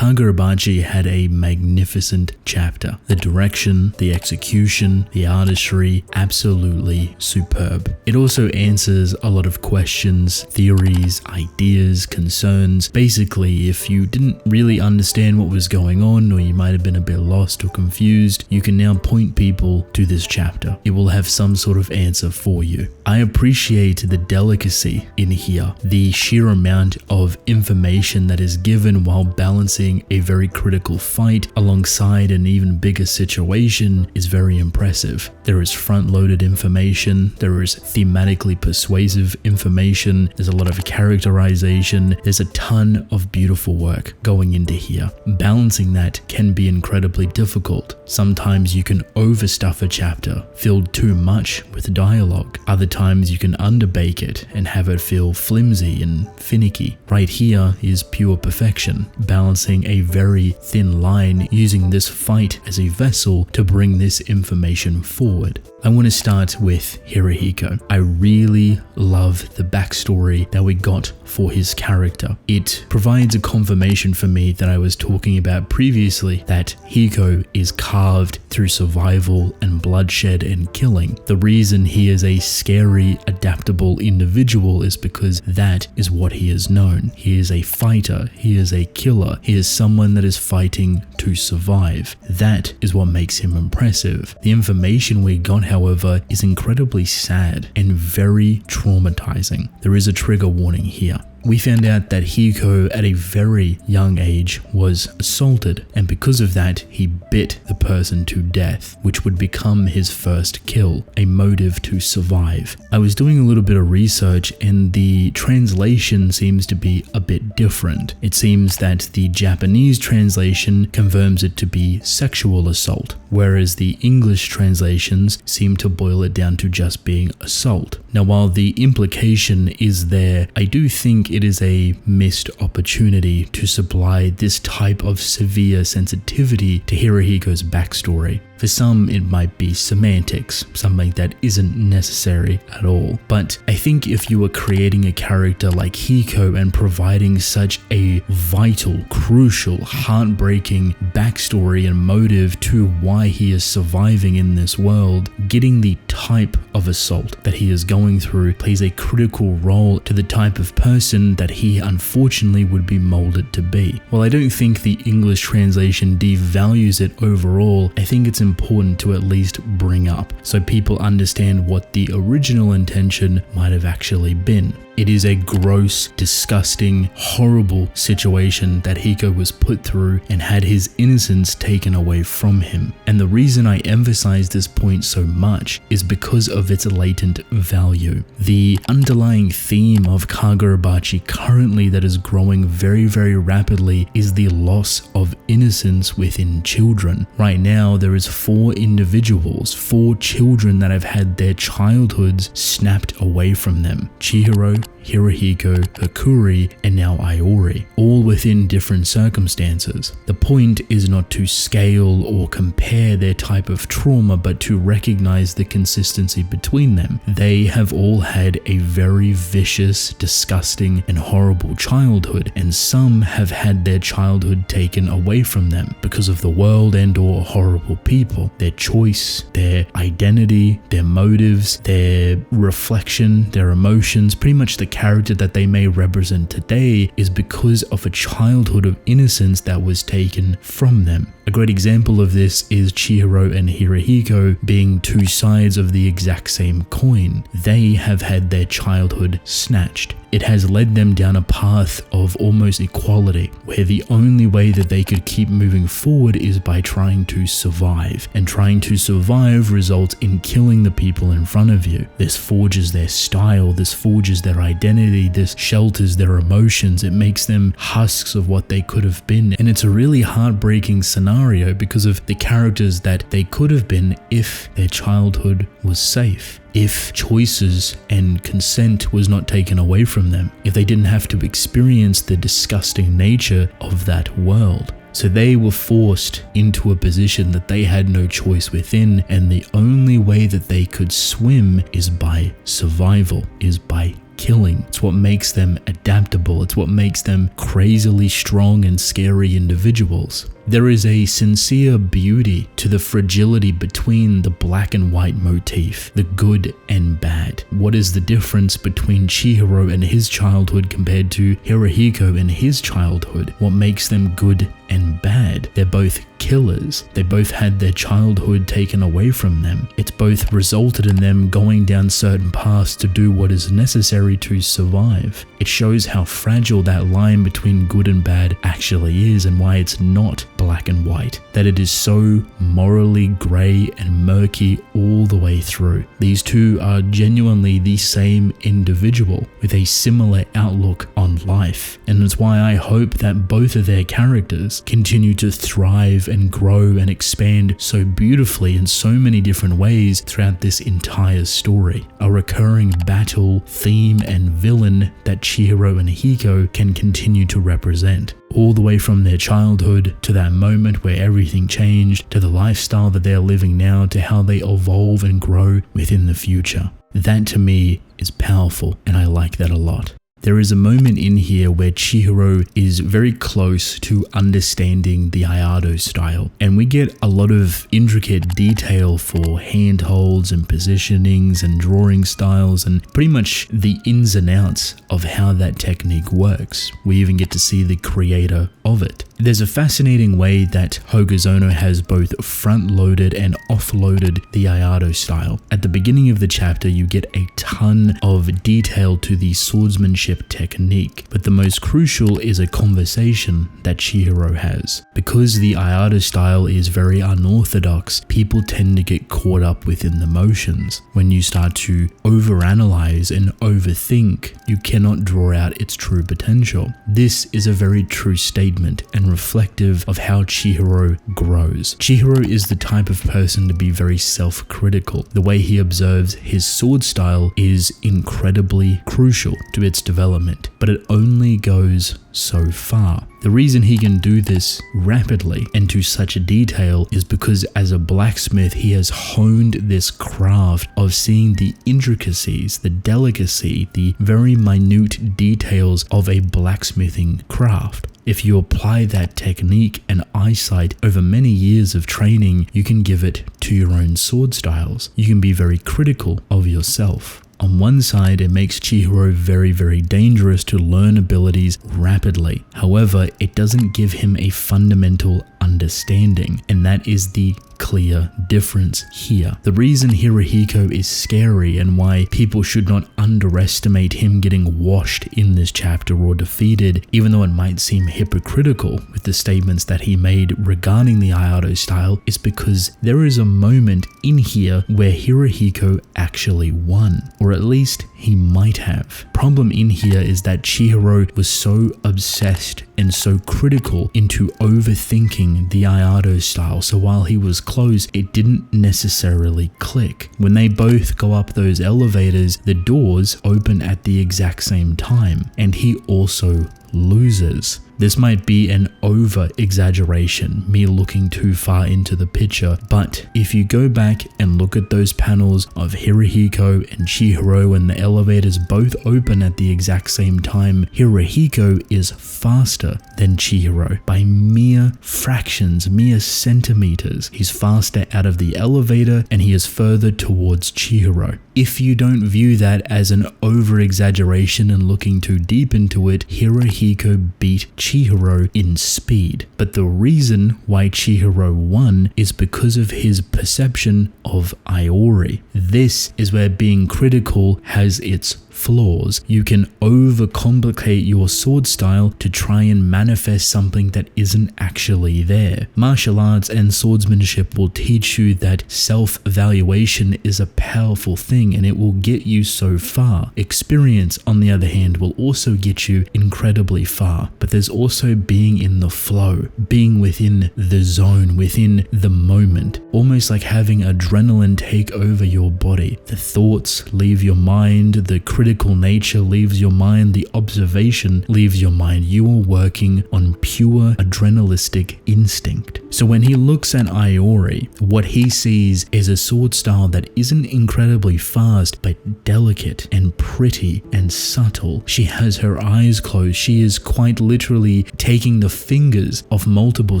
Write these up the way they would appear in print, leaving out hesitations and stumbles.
Kagurabachi had a magnificent chapter. The direction, the execution, the artistry, absolutely superb. It also answers a lot of questions, theories, ideas, concerns. Basically, if you didn't really understand what was going on, or you might have been a bit lost or confused, you can now point people to this chapter. It will have some sort of answer for you. I appreciate the delicacy in here. The sheer amount of information that is given while balancing a very critical fight alongside an even bigger situation is very impressive. There is front-loaded information, there is thematically persuasive information, there's a lot of characterization, there's a ton of beautiful work going into here. Balancing that can be incredibly difficult. Sometimes you can overstuff a chapter, filled too much with dialogue. Other times you can underbake it and have it feel flimsy and finicky. Right here is pure perfection, balancing a very thin line, using this fight as a vessel to bring this information forward. I want to start with Hiruhiko. I really love the backstory that we got for his character. It provides a confirmation for me that I was talking about previously, that Hiko is carved through survival and bloodshed and killing. The reason he is a scary, adaptable individual is because that is what he is known. He is a fighter, he is a killer, he is someone that is fighting to survive. That is what makes him impressive. The information we got, however, is incredibly sad and very traumatizing. There is a trigger warning here. We found out that Hiko at a very young age was assaulted, and because of that he bit the person to death, which would become his first kill, a motive to survive. I was doing a little bit of research and the translation seems to be a bit different. It seems that the Japanese translation confirms it to be sexual assault, whereas the English translations seem to boil it down to just being assault. Now, while the implication is there, I do think it is a missed opportunity to supply this type of severe sensitivity to Hiruhiko's backstory. For some, it might be semantics, something that isn't necessary at all. But I think if you are creating a character like Hiko and providing such a vital, crucial, heartbreaking backstory and motive to why he is surviving in this world, getting the type of assault that he is going through plays a critical role to the type of person that he unfortunately would be molded to be. While I don't think the English translation devalues it overall, I think it's important to at least bring up so people understand what the original intention might have actually been. It is a gross, disgusting, horrible situation that Hiko was put through and had his innocence taken away from him. And the reason I emphasize this point so much is because of its latent value. The underlying theme of Kagurabachi currently that is growing very, very rapidly is the loss of innocence within children. Right now, there is 4 individuals, 4 children that have had their childhoods snapped away from them. Chihiro, Hiruhiko, Hakuri, and now Iori, all within different circumstances. The point is not to scale or compare their type of trauma, but to recognize the consistency between them. They have all had a very vicious, disgusting, and horrible childhood, and some have had their childhood taken away from them because of the world and/or horrible people. Their choice, their identity, their motives, their reflection, their emotions, pretty much the character that they may represent today is because of a childhood of innocence that was taken from them. A great example of this is Chihiro and Hiruhiko being 2 sides of the exact same coin. They have had their childhood snatched. It has led them down a path of almost equality, where the only way that they could keep moving forward is by trying to survive. And trying to survive results in killing the people in front of you. This forges their style, this forges their identity, this shelters their emotions, it makes them husks of what they could have been. And it's a really heartbreaking scenario because of the characters that they could have been if their childhood was safe. If choices and consent was not taken away from them, if they didn't have to experience the disgusting nature of that world. So they were forced into a position that they had no choice within, and the only way that they could swim is by survival, is by killing. It's what makes them adaptable. It's what makes them crazily strong and scary individuals. There is a sincere beauty to the fragility between the black and white motif, the good and bad. What is the difference between Chihiro and his childhood compared to Hiruhiko and his childhood? What makes them good and bad? They're both killers. They both had their childhood taken away from them. It's both resulted in them going down certain paths to do what is necessary to survive. It shows how fragile that line between good and bad actually is, and why it's not black and white, that it is so morally grey and murky all the way through. These two are genuinely the same individual with a similar outlook on life, and it's why I hope that both of their characters continue to thrive and grow and expand so beautifully in so many different ways throughout this entire story. A recurring battle, theme, and villain that Chihiro and Hiko can continue to represent, all the way from their childhood to that moment where everything changed, to the lifestyle that they're living now, to how they evolve and grow within the future. That to me is powerful, and I like that a lot. There is a moment in here where Chihiro is very close to understanding the Iaido style, and we get a lot of intricate detail for handholds and positionings and drawing styles and pretty much the ins and outs of how that technique works. We even get to see the creator of it. There's a fascinating way that Hogazono has both front-loaded and off-loaded the Iaido style. At the beginning of the chapter, you get a ton of detail to the swordsmanship technique, but the most crucial is a conversation that Chihiro has. Because the Iaido style is very unorthodox, people tend to get caught up within the motions. When you start to overanalyze and overthink, you cannot draw out its true potential. This is a very true statement and reflective of how Chihiro grows. Chihiro is the type of person to be very self-critical. The way he observes his sword style is incredibly crucial to its development, but it only goes so far. The reason he can do this rapidly and to such a detail is because as a blacksmith, he has honed this craft of seeing the intricacies, the delicacy, the very minute details of a blacksmithing craft. If you apply that technique and eyesight over many years of training, you can give it to your own sword styles. You can be very critical of yourself. On one side, it makes Chihiro very, very dangerous to learn abilities rapidly. However, it doesn't give him a fundamental understanding, and that is the clear difference here. The reason Hiruhiko is scary and why people should not underestimate him getting washed in this chapter or defeated, even though it might seem hypocritical with the statements that he made regarding the Iaido style, is because there is a moment in here where Hiruhiko actually won, or at least he might have. Problem in here is that Chihiro was so obsessed and so critical into overthinking the Iaido style, so while he was close, it didn't necessarily click. When they both go up those elevators, the doors open at the exact same time, and he also loses. This might be an over-exaggeration, me looking too far into the picture, but if you go back and look at those panels of Hiruhiko and Chihiro and the elevators both open at the exact same time, Hiruhiko is faster than Chihiro by mere fractions, mere centimeters. He's faster out of the elevator and he is further towards Chihiro. If you don't view that as an over-exaggeration and looking too deep into it, Hiruhiko beat Chihiro in speed. But the reason why Chihiro won is because of his perception of Iori. This is where being critical has its flaws. You can overcomplicate your sword style to try and manifest something that isn't actually there. Martial arts and swordsmanship will teach you that self-evaluation is a powerful thing and it will get you so far. Experience, on the other hand, will also get you incredibly far. But there's also being in the flow, being within the zone, within the moment, almost like having adrenaline take over your body. The thoughts leave your mind, the critical nature leaves your mind, the observation leaves your mind. You are working on pure adrenalistic instinct. So when he looks at Iori, what he sees is a sword style that isn't incredibly fast, but delicate and pretty and subtle. She has her eyes closed. She is quite literally taking the fingers of multiple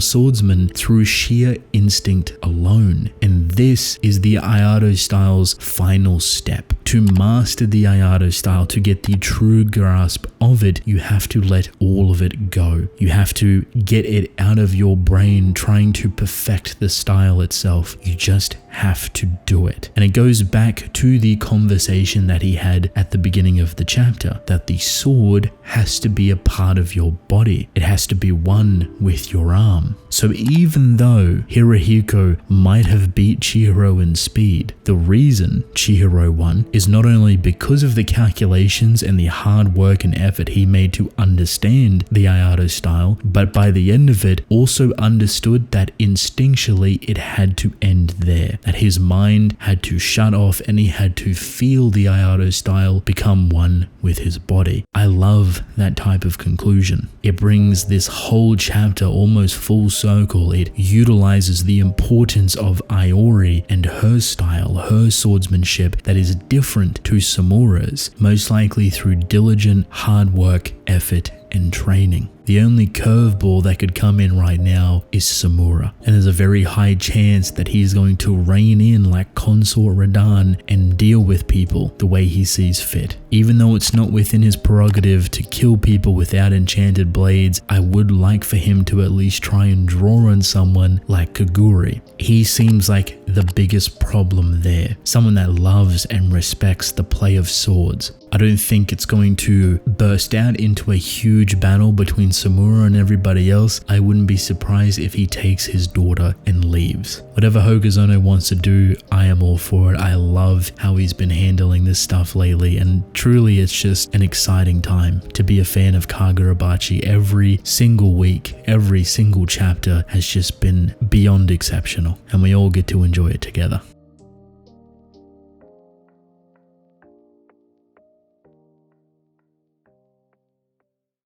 swordsmen through sheer instinct alone. And this is the Iaido style's final step. To master the Iaido style, to get the true grasp of it, you have to let all of it go. You have to get it out of your brain trying to perfect the style itself. You just have to do it. And it goes back to the conversation that he had at the beginning of the chapter, that the sword has to be a part of your body. It has to be one with your arm. So even though Hiruhiko might have beat Chihiro in speed, the reason Chihiro won is not only because of the calculations and the hard work and effort he made to understand the Iaido style, but by the end of it also understood that instinctually it had to end there, that his mind had to shut off and he had to feel the Iaido style become one with his body. I love that type of conclusion. It brings this whole chapter almost full circle. It utilizes the importance of Iori and her style, her swordsmanship that is different to Samura's, most likely through diligent hard work, effort, and training. The only curveball that could come in right now is Samura, and there's a very high chance that he's going to rein in like Consort Radahn and deal with people the way he sees fit. Even though it's not within his prerogative to kill people without enchanted blades, I would like for him to at least try and draw on someone like Kaguri. He seems like the biggest problem there, someone that loves and respects the play of swords. I don't think it's going to burst out into a huge battle between Samura and everybody else. I wouldn't be surprised if he takes his daughter and leaves. Whatever Hokuzono wants to do, I am all for it. I love how he's been handling this stuff lately, and truly it's just an exciting time to be a fan of Kagurabachi. Every single week, every single chapter has just been beyond exceptional, and we all get to enjoy it together.